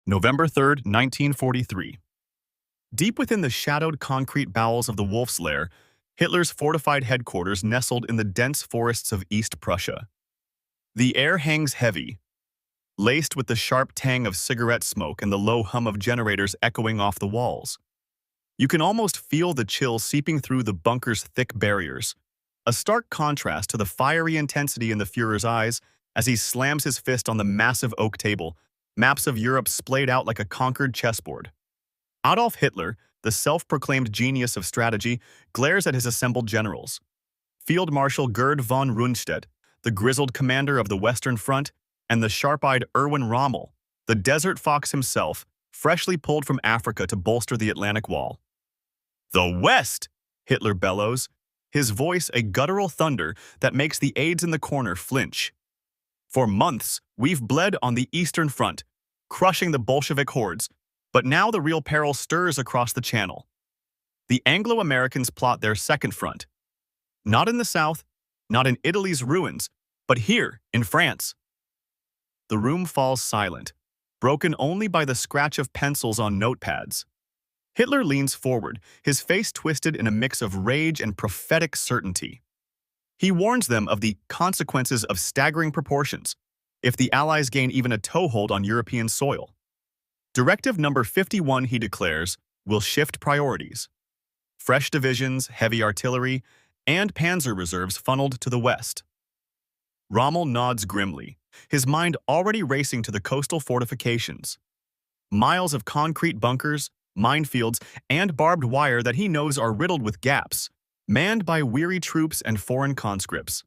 November 3rd, 1943. Deep within the shadowed concrete bowels of the Wolf's Lair, Hitler's fortified headquarters nestled in the dense forests of East Prussia. The air hangs heavy, laced with the sharp tang of cigarette smoke and the low hum of generators echoing off the walls. You can almost feel the chill seeping through the bunker's thick barriers, a stark contrast to the fiery intensity in the Führer's eyes as he slams his fist on the massive oak table, maps of Europe splayed out like a conquered chessboard. Adolf Hitler, the self-proclaimed genius of strategy, glares at his assembled generals. Field Marshal Gerd von Rundstedt, the grizzled commander of the Western Front, and the sharp-eyed Erwin Rommel, the desert fox himself, freshly pulled from Africa to bolster the Atlantic Wall. "The West!" Hitler bellows, his voice a guttural thunder that makes the aides in the corner flinch. "For months, we've bled on the Eastern Front, crushing the Bolshevik hordes, but now the real peril stirs across the Channel. The Anglo-Americans plot their second front. Not in the south, not in Italy's ruins, but here, in France." The room falls silent, broken only by the scratch of pencils on notepads. Hitler leans forward, his face twisted in a mix of rage and prophetic certainty. He warns them of the consequences of staggering proportions if the Allies gain even a toehold on European soil. Directive number 51, he declares, will shift priorities. Fresh divisions, heavy artillery, and panzer reserves funneled to the west. Rommel nods grimly, his mind already racing to the coastal fortifications. Miles of concrete bunkers, minefields, and barbed wire that he knows are riddled with gaps, manned by weary troops and foreign conscripts.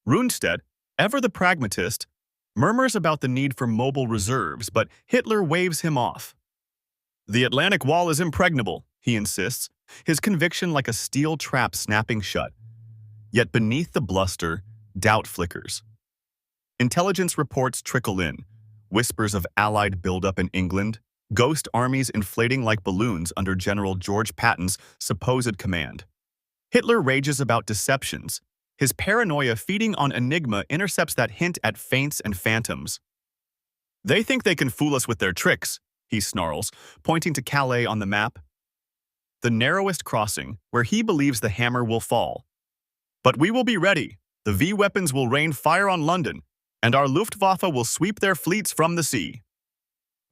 Rundstedt, ever the pragmatist, murmurs about the need for mobile reserves, but Hitler waves him off. "The Atlantic Wall is impregnable," he insists, his conviction like a steel trap snapping shut. Yet beneath the bluster, doubt flickers. Intelligence reports trickle in, whispers of Allied buildup in England, ghost armies inflating like balloons under General George Patton's supposed command. Hitler rages about deceptions. His paranoia feeding on enigma intercepts that hint at feints and phantoms. "They think they can fool us with their tricks," he snarls, pointing to Calais on the map. The narrowest crossing, where he believes the hammer will fall. "But we will be ready. The V weapons will rain fire on London, and our Luftwaffe will sweep their fleets from the sea."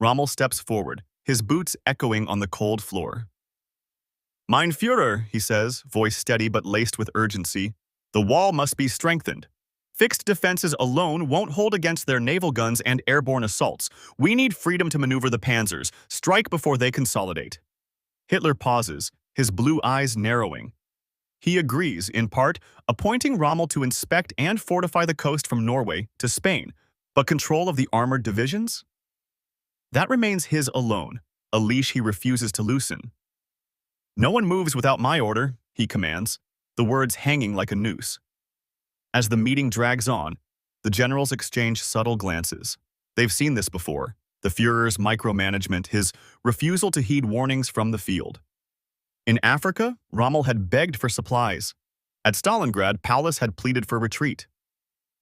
Rommel steps forward, his boots echoing on the cold floor. "Mein Führer," he says, voice steady but laced with urgency, "the wall must be strengthened. Fixed defenses alone won't hold against their naval guns and airborne assaults. We need freedom to maneuver the panzers, strike before they consolidate." Hitler pauses, his blue eyes narrowing. He agrees, in part, appointing Rommel to inspect and fortify the coast from Norway to Spain, but control of the armored divisions? That remains his alone, a leash he refuses to loosen. "No one moves without my order," he commands, the words hanging like a noose. As the meeting drags on, the generals exchange subtle glances. They've seen this before, the Führer's micromanagement, his refusal to heed warnings from the field. In Africa, Rommel had begged for supplies. At Stalingrad, Paulus had pleaded for retreat.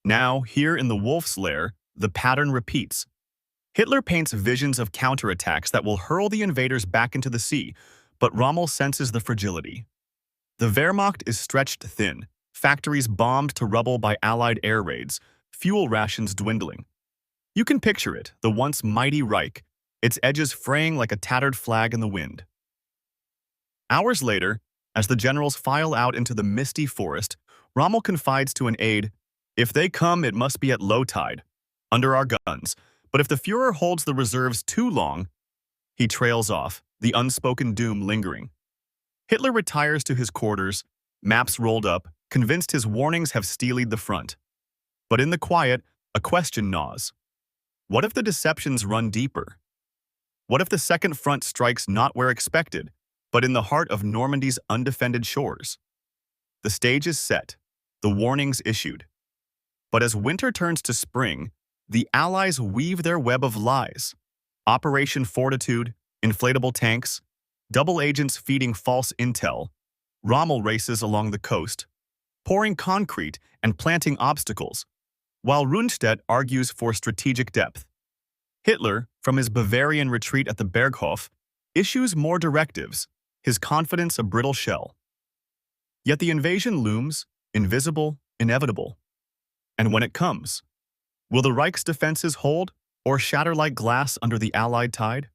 Now, here in the Wolf's Lair, the pattern repeats. Hitler paints visions of counterattacks that will hurl the invaders back into the sea, but Rommel senses the fragility. The Wehrmacht is stretched thin, factories bombed to rubble by Allied air raids, fuel rations dwindling. You can picture it, the once mighty Reich, its edges fraying like a tattered flag in the wind. Hours later, as the generals file out into the misty forest, Rommel confides to an aide, "If they come, it must be at low tide, under our guns. But if the Führer holds the reserves too long," he trails off, the unspoken doom lingering. Hitler retires to his quarters, maps rolled up, convinced his warnings have steelied the front. But in the quiet, a question gnaws. What if the deceptions run deeper? What if the second front strikes not where expected, but in the heart of Normandy's undefended shores? The stage is set, the warnings issued. But as winter turns to spring, the Allies weave their web of lies. Operation Fortitude, inflatable tanks, double agents feeding false intel. Rommel races along the coast, pouring concrete and planting obstacles, while Rundstedt argues for strategic depth. Hitler, from his Bavarian retreat at the Berghof, issues more directives, his confidence a brittle shell. Yet the invasion looms, invisible, inevitable. And when it comes, will the Reich's defenses hold or shatter like glass under the Allied tide?